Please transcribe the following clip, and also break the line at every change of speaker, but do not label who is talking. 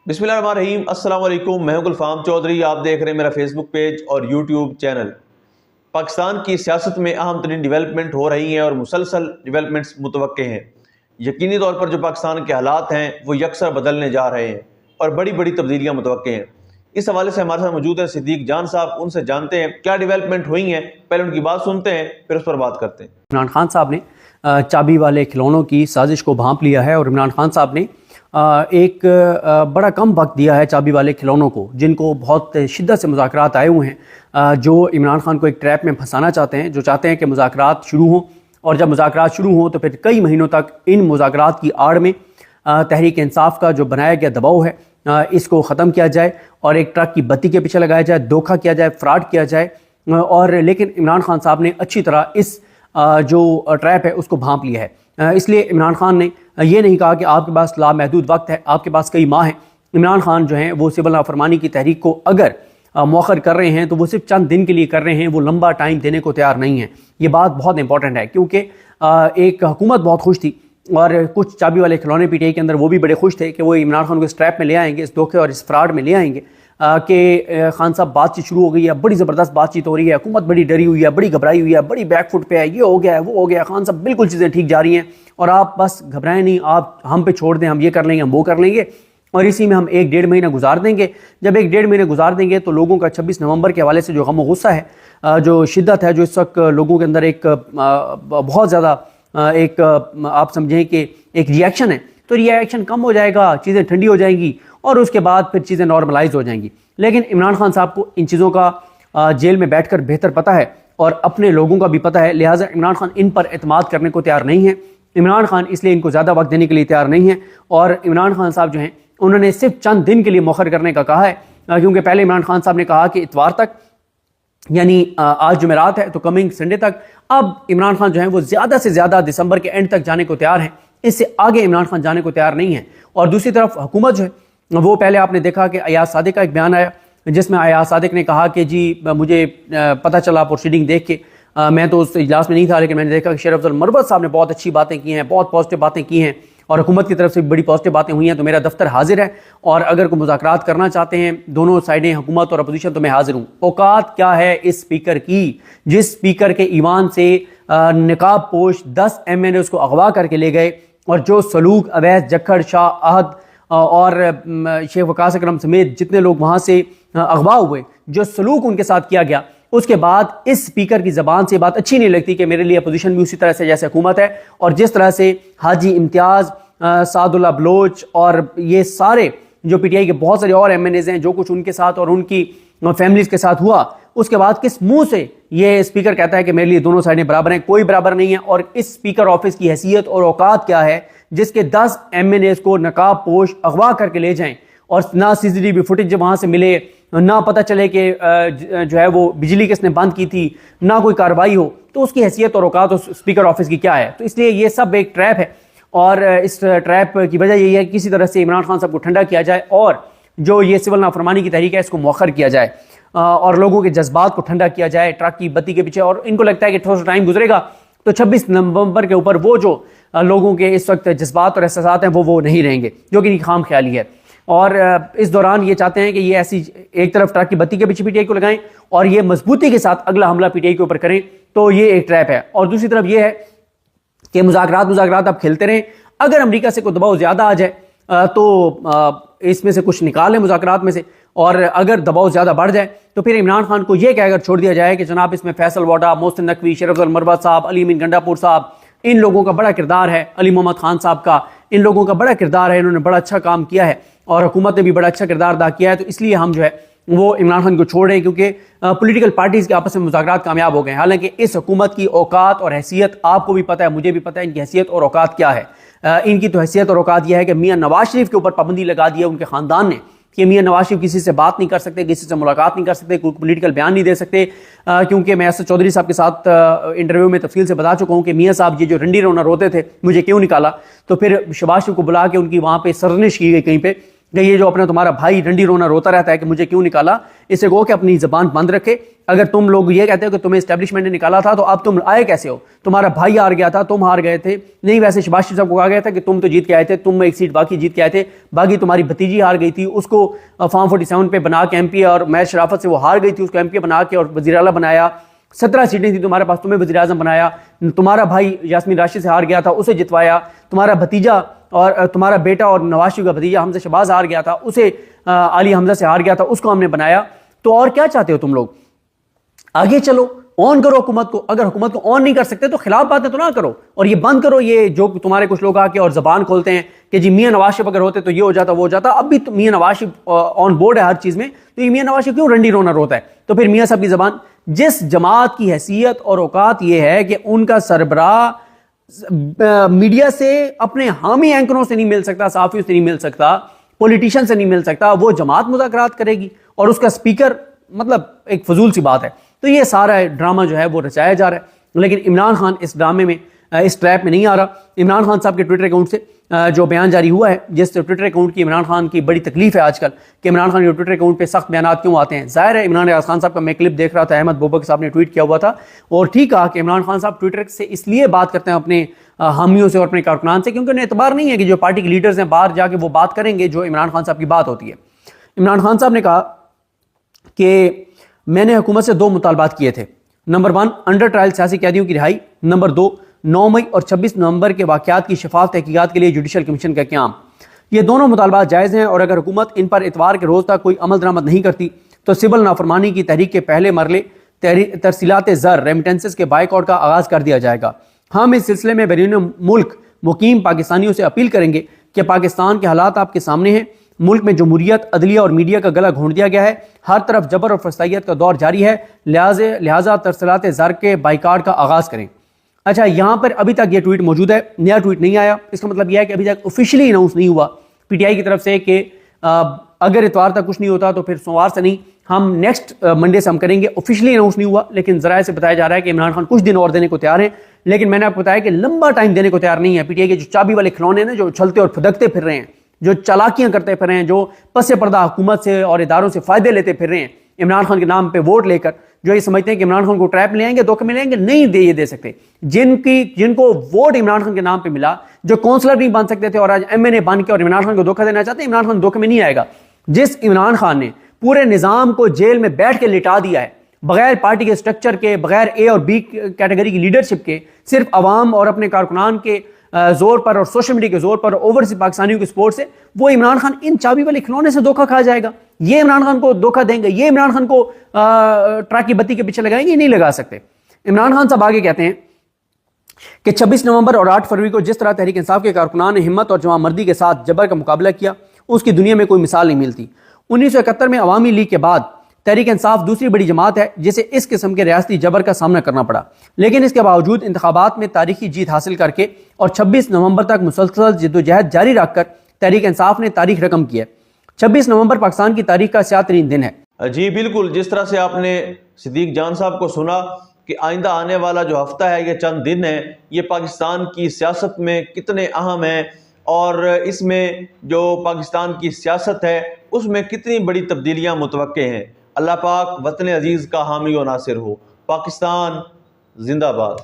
बिस्मिल्लाहिर्रहमानिर्रहीम, अस्सलाम वालेकुम। मैं हूं गुलफाम चौधरी। आप देख रहे हैं मेरा फेसबुक पेज और यूट्यूब चैनल। पाकिस्तान की सियासत में अहम तरीन डेवलपमेंट हो रही हैं और मुसलसल डेवलपमेंट्स मुतवक्के हैं। यकीनी तौर पर जो पाकिस्तान के हालात हैं वो यकसर बदलने जा रहे हैं और बड़ी बड़ी तब्दीलियाँ मुतवक्के हैं। इस हवाले से हमारे साथ मौजूद हैं सिद्दीक जान साहब। उनसे जानते हैं क्या डेवलपमेंट हुई हैं, पहले उनकी बात सुनते हैं फिर उस पर बात करते हैं।
इमरान खान साहब ने चाबी वाले खिलौनों की साजिश को भांप लिया है और इमरान खान साहब ने एक बड़ा कम वक्त दिया है चाबी वाले खिलौनों को, जिनको बहुत शिद्दत से मुज़ाकरात आए हुए हैं, जो इमरान खान को एक ट्रैप में फंसाना चाहते हैं, जो चाहते हैं कि मुज़ाकरात शुरू हों और जब मुज़ाकरात शुरू हों तो फिर कई महीनों तक इन मुज़ाकरात की आड़ में तहरीक इंसाफ का जो बनाया गया दबाव है इसको ख़त्म किया जाए और एक ट्रक की बत्ती के पीछे लगाया जाए, धोखा किया जाए, फ्रॉड किया जाए। और लेकिन इमरान खान साहब ने अच्छी तरह इस जो ट्रैप है उसको भांप लिया है। इसलिए इमरान खान ने ये नहीं कहा कि आपके पास लामहदूद वक्त है, आपके पास कई माह हैं। इमरान खान जो हैं वो सिविल नाफरमानी की तहरीक को अगर मौखर कर रहे हैं तो वो सिर्फ चंद दिन के लिए कर रहे हैं, वो लंबा टाइम देने को तैयार नहीं है। ये बात बहुत इंपॉर्टेंट है क्योंकि एक हुकूमत बहुत खुश थी और कुछ चाबी वाले खिलौने पीटीआई के अंदर वो भी बड़े खुश थे कि वो इमरान खान को इस ट्रैप में ले आएंगे, इस धोखे और इस फ्रॉड में ले आएंगे कि खान साहब बातचीत शुरू हो गई है, बड़ी ज़बरदस्त बातचीत हो रही है, हुकूमत बड़ी डरी हुई है, बड़ी घबराई हुई है, बड़ी बैकफुट पे है, ये हो गया है, वो हो गया है, खान साहब बिल्कुल चीज़ें ठीक जा रही हैं और आप बस घबराएं नहीं, आप हम पे छोड़ दें, हम ये कर लेंगे, हम वो कर लेंगे। और इसी में हम 1-1.5 महीना गुजार देंगे। जब 1-1.5 महीने गुजार देंगे तो लोगों का 26 नवंबर के हवाले से जो गम गुस्सा है, जो शिद्दत है, जो इस वक्त लोगों के अंदर एक बहुत ज़्यादा एक आप समझें कि एक रिएक्शन है, तो रिएक्शन कम हो जाएगा, चीज़ें ठंडी हो जाएंगी और उसके बाद फिर चीज़ें नॉर्मलाइज हो जाएंगी। लेकिन इमरान खान साहब को इन चीज़ों का जेल में बैठकर बेहतर पता है और अपने लोगों का भी पता है, लिहाजा इमरान खान इन पर एतमाद करने को तैयार नहीं है। इमरान खान इसलिए इनको ज़्यादा वक्त देने के लिए तैयार नहीं है और इमरान खान साहब जो हैं उन्होंने सिर्फ चंद दिन के लिए मौखर करने का कहा है, क्योंकि पहले इमरान खान साहब ने कहा कि इतवार तक, यानी आज जुमेरात है तो कमिंग संडे तक। अब इमरान खान जो है वो ज़्यादा से ज़्यादा दिसंबर के एंड तक जाने को तैयार हैं, इससे आगे इमरान खान जाने को तैयार नहीं है। और दूसरी तरफ हुकूमत जो है वो, पहले आपने देखा कि अयाज सादिक का एक बयान आया जिसमें अयाज सादिक ने कहा कि जी मुझे पता चला प्रोसीडिंग देख के, मैं तो उस इजलास में नहीं था, लेकिन मैंने देखा कि शेर अफजल मरवत साहब ने बहुत अच्छी बातें की हैं, बहुत पॉजिटिव बातें की हैं और हुकूमत की तरफ से बड़ी पॉजिटिव बातें हुई हैं, तो मेरा दफ्तर हाजिर है और अगर कोई मुज़ाकरात करना चाहते हैं दोनों साइडें, हुकूमत और अपोजिशन, तो मैं हाजिर हूँ। औकात क्या है इस स्पीकर की, जिस स्पीकर के ईवान से निकाब पोश 10 MNA उसको अगवा करके ले गए और जो सलूक अवैस, जक्खड़, शाह, अहद और शेख वकास अकरम समेत जितने लोग वहाँ से अगवा हुए, जो सलूक उनके साथ किया गया, उसके बाद इस स्पीकर की ज़बान से बात अच्छी नहीं लगती कि मेरे लिए अपोजिशन भी उसी तरह से जैसे हुकूमत है। और जिस तरह से हाजी इम्तियाज़, सादुल्ला बलोच और ये सारे जो पीटीआई के बहुत सारे और MNAs हैं, जो कुछ उनके साथ और उनकी फैमिलीज़ के साथ हुआ, उसके बाद किस मुंह से ये स्पीकर कहता है कि मेरे लिए दोनों साइडें बराबर हैं? कोई बराबर नहीं है। और इस स्पीकर ऑफिस की हैसियत और औकात क्या है जिसके 10 MNAs को नकाब पोश अगवा करके ले जाएं और ना CCTV फुटेज वहाँ से मिले, ना पता चले कि जो है वो बिजली किसने बंद की थी, ना कोई कार्रवाई हो, तो उसकी हैसियत और औकात उस स्पीकर ऑफिस की क्या है? तो इसलिए ये सब एक ट्रैप है और इस ट्रैप की वजह यही है कि किसी तरह से इमरान खान साहब को ठंडा किया जाए और जो ये सिविल नाफरमानी की तहरीक है इसको मौखर किया जाए और लोगों के जज्बात को ठंडा किया जाए ट्रक की बत्ती के पीछे। और इनको लगता है कि थोड़ा सा टाइम गुजरेगा तो 26 नवंबर के ऊपर वो जो लोगों के इस वक्त जज्बात और एहसास हैं वो नहीं रहेंगे, जो कि खाम ख्याली है। और इस दौरान ये चाहते हैं कि ये ऐसी एक तरफ ट्रक की बत्ती के पीछे पीटीआई को लगाएं और ये मजबूती के साथ अगला हमला पीटीआई के ऊपर करें, तो ये एक ट्रैप है। और दूसरी तरफ ये है कि मुज़ाकरात आप खेलते रहें, अगर अमेरिका से कोई दबाव ज़्यादा आ जाए तो इसमें से कुछ निकालें मुज़ाकरात में से, और अगर दबाव ज़्यादा बढ़ जाए तो फिर इमरान खान को यह कहकर छोड़ दिया जाए कि जनाब इसमें फैसल वाडा, मोहसिन नकवी, शेर अफजल मरवत साहब, अली अमीन गंडापुर साहब, इन लोगों का बड़ा किरदार है, अली मोहम्मद खान साहब का, इन लोगों का बड़ा किरदार है, इन्होंने बड़ा अच्छा काम किया है और हुकूमत ने भी बड़ा अच्छा किरदार अदा किया है, तो इसलिए हम जो है वो इमरान खान को छोड़ रहे हैं क्योंकि पॉलिटिकल पार्टीज़ के आपस में मुज़ाकरात कामयाब हो गए। हालांकि इस हुकूमत की औकात और हैसियत आपको भी पता है, मुझे भी पता है इनकी हैसियत और औकात क्या है। इनकी तो हैसियत और औकात यह है कि मियाँ नवाज शरीफ के ऊपर पाबंदी लगा दी है उनके ख़ानदान ने कि मियाँ नवाज शरीफ किसी से बात नहीं कर सकते, किसी से मुलाकात नहीं कर सकते, कोई पॉलिटिकल बयान नहीं दे सकते। क्योंकि मैं असद चौधरी साहब के साथ इंटरव्यू में तफसील से बता चुका हूँ कि मियाँ साहब ये जो रंडी रोना रोते थे मुझे क्यों निकाला, तो फिर शहबाज शरीफ को बुला के उनकी वहाँ पे सरनिश की गई कहीं पे कि ये जो अपना तुम्हारा भाई रंडी रोना रोता रहता है कि मुझे क्यों निकाला, इसे कहो कि अपनी ज़बान बंद रखे। अगर तुम लोग ये कहते हो कि तुम्हें एस्टेब्लिशमेंट ने निकाला था तो अब तुम आए कैसे हो? तुम्हारा भाई हार गया था, तुम हार गए थे। नहीं, वैसे शहबाज शरीफ साहब को कहा गया था कि तुम तो जीत के आए थे, तुम एक सीट बाकी जीत के आए थे, बाकी तुम्हारी भतीजी हार गई थी, उसको फॉर्म 47 पे बना के MP, और मैर शराफत से वो हार गई थी, उसको MP बना के और वज़ीर आला बनाया। 17 सीटें थी तुम्हारे पास, तुम्हें वज़ीर आज़म बनाया। तुम्हारा भाई यास्मीन राशिद से हार गया था, उसे जितवाया। तुम्हारा भतीजा और तुम्हारा बेटा और नवाज शरीफ का भतीजा हमजा शहबाज हार गया था, उसे आली हमजा से हार गया था, उसको हमने बनाया। तो और क्या चाहते हो तुम लोग? आगे चलो, ऑन करो हुकूमत को। अगर हुकूमत को ऑन नहीं कर सकते तो खिलाफ बातें तो ना करो, और ये बंद करो ये जो तुम्हारे कुछ लोग आके और जबान खोलते हैं कि जी मियां नवाज शरीफ अगर होते तो ये हो जाता वो हो जाता। अब भी तो मियां नवाज शरीफ ऑन बोर्ड है हर चीज में, तो ये मियां नवाज शरीफ क्यों रंडी रोना रोता है? तो फिर मियां साहब की जबान, जिस जमात की हैसियत और औकात ये है कि उनका सरबराह मीडिया से अपने हामी एंकरों से नहीं मिल सकता, सहाफियों से नहीं मिल सकता, पॉलिटिशियन से नहीं मिल सकता, वो जमात मुज़ाकरात करेगी और उसका स्पीकर, मतलब एक फजूल सी बात है। तो ये सारा ड्रामा जो है वो रचाया जा रहा है, लेकिन इमरान खान इस ड्रामे में, इस ट्रैप में नहीं आ रहा। इमरान खान साहब के ट्विटर अकाउंट से जो बयान जारी हुआ है, जिस ट्विटर अकाउंट की इमरान खान की बड़ी तकलीफ है आजकल कि इमरान खान के ट्विटर अकाउंट पे सख्त बयान क्यों आते हैं। जाहिर है इमरान खान साहब का मैं क्लिप देख रहा था, अहमद बोबकर साहब ने ट्वीट किया हुआ था और ठीक कहा कि इमरान खान साहब ट्विटर से इसलिए बात करते हैं अपने हामियों से और अपने कारकुनान से क्योंकि उन्हें एतबार नहीं है कि जो पार्टी के लीडर्स हैं बाहर जाके वो बात करेंगे जो इमरान खान साहब की बात होती है। इमरान खान साहब ने कहा कि मैंने हुकूमत से 2 मुतालबात किए थे। नंबर 1, अंडर ट्रायल सियासी कैदियों की रिहाई। नंबर 2, 9 मई और 26 नवंबर के वाक़यात की शफाफ तहकीकात के लिए जुडिशल कमीशन का क़याम। ये दोनों मुतालबात जायज़ हैं और अगर हुकूमत इन पर इतवार के रोज़ तक कोई अमल दरामद नहीं करती तो सिविल नाफरमानी की तहरीक के पहले मरले तरसीलात ज़र रेमिटेंसेस के बाइकआउट का आगाज़ कर दिया जाएगा। हम इस सिलसिले में बैरून मुल्क मुकीम पाकिस्तानियों से अपील करेंगे कि पाकिस्तान के हालात आपके सामने हैं। मुल्क में जमहूरियत, अदलिया और मीडिया का गला घोंट दिया गया है। हर तरफ जबर और फसाइयत का दौर जारी है। लिहाजा तरसीलात ज़र के बाइकाट का आगाज़ करें। अच्छा, यहाँ पर अभी तक ये ट्वीट मौजूद है, नया ट्वीट नहीं आया। इसका मतलब यह है कि अभी तक ऑफिशियली अनाउंस नहीं हुआ PTI की तरफ से कि अगर इतवार तक कुछ नहीं होता तो फिर सोमवार से नहीं, हम नेक्स्ट मंडे से हम करेंगे। ऑफिशियली अनाउंस नहीं हुआ, लेकिन जराए से बताया जा रहा है कि इमरान खान कुछ दिन और देने को तैयार हैं, लेकिन मैंने आपको बताया कि लंबा टाइम देने को तैयार नहीं है। PTI के जो चाबी वाले खिलौने ना, जो उछलते और फुदकते फिर रहे हैं, जो चालाकियां करते फिर रहे हैं, जो पसे पर्दा हुकूमत से और इदारों से फायदे लेते फिर रहे हैं इमरान खान के नाम पे वोट लेकर, जो ये समझते हैं कि इमरान खान को ट्रैप ले आएंगे, धोखे में लेंगे, नहीं ये दे सकते। जिनको वोट इमरान खान के नाम पे मिला, जो काउंसलर नहीं बन सकते थे और आज MNA बन के और इमरान खान को धोखा देना चाहते हैं, इमरान खान धोखे में नहीं आएगा। जिस इमरान खान ने पूरे निजाम को जेल में बैठ के लिटा दिया है, बगैर पार्टी के स्ट्रक्चर के, बगैर A और B कैटेगरी की लीडरशिप के, सिर्फ अवाम और अपने कारकुनान के जोर पर और सोशल मीडिया के जोर पर, ओवरसीज पाकिस्तानियों के सपोर्ट से, वो इमरान खान इन चाबी वाले खिलौने से धोखा खा जाएगा। ये इमरान खान को धोखा देंगे, ये इमरान खान को ट्रक की बत्ती के पीछे लगाएंगे, नहीं लगा सकते। इमरान खान साहब आगे कहते हैं कि 26 नवंबर और 8 फरवरी को जिस तरह तहरीक इंसाफ के कारकुनान ने हिम्मत और जवामर्दी के साथ जबर का मुकाबला किया, उसकी दुनिया में कोई मिसाल नहीं मिलती। 1971 में अवामी लीग के बाद तहरीक इंसाफ दूसरी बड़ी जमात है जिसे इस किस्म के रियासती जबर का सामना करना पड़ा, लेकिन इसके बावजूद इंतखाबात में तारीखी जीत हासिल करके और 26 नवंबर तक मुसलसल जिद्दोजहद जारी रखकर तहरीक इंसाफ ने तारीख रकम की है। 26 नवंबर पाकिस्तान की तारीख का स्याह-तरीन दिन है।
जी बिल्कुल, जिस तरह से आपने सिद्दीक जान साहब को सुना कि आइंदा आने वाला जो हफ्ता है, ये चंद दिन है, ये पाकिस्तान की सियासत में कितने अहम हैं और इसमें जो पाकिस्तान की सियासत है उसमें कितनी बड़ी तब्दीलियाँ मुतवक्के हैं। अल्लाह पाक वतन अजीज़ का हामी और नासिर हो। पाकिस्तान जिंदाबाद।